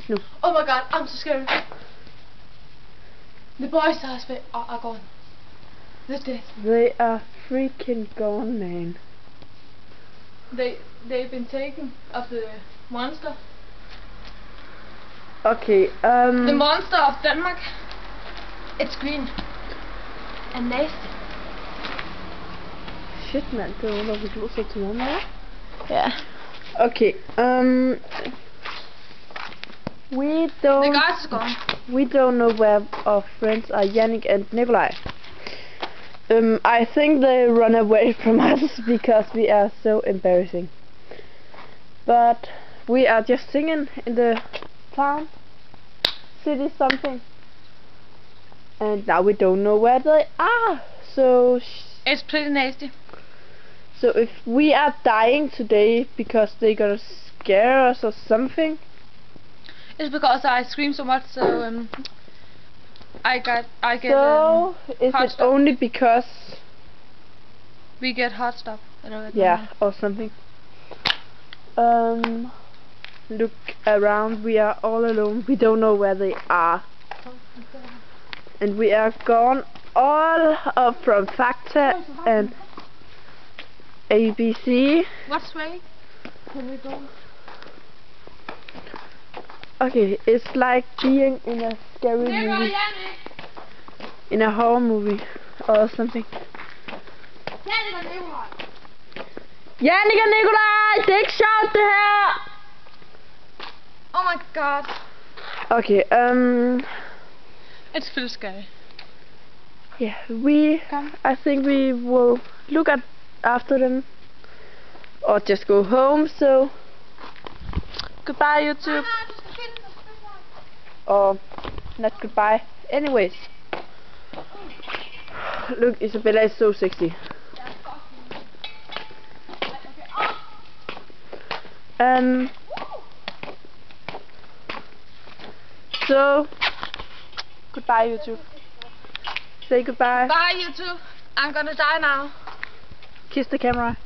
nu. Oh my god, I'm so scared. The boys are gone. They're dead. They are freaking gone, man. They've been taken of the monster. Okay, The monster of Denmark. It's green and nasty. Shit, man, det var noget, vi blev så til morgen, eller? Yeah. Okay, The guys are gone. we don't know where our friends are, Yannick and Nikolai. I think they run away from us because we are so embarrassing. But we are just singing in the town, city, something. And now we don't know where they are. So It's pretty nasty. so if we are dying today because they're gonna scare us or something. It's because I scream so much, so I get So is hot it stuff. only because We get hot stuff. I don't know. yeah or something? Look around. We are all alone. We don't know where they are, and we are gone all up from Fakta and ABC. What's way? Can we go? Okay, it's like being in a scary movie, in a horror movie or something. Yannick og Nikolaj, det er ikke sjovt det her. Oh my god. Okay, It's feels scary. yeah, I think we will look after them or just go home. So goodbye, YouTube. Or not goodbye. Anyways, look, Isabella is so sexy. So goodbye, YouTube. Say goodbye. Bye, YouTube. I'm gonna die now. Kiss the camera.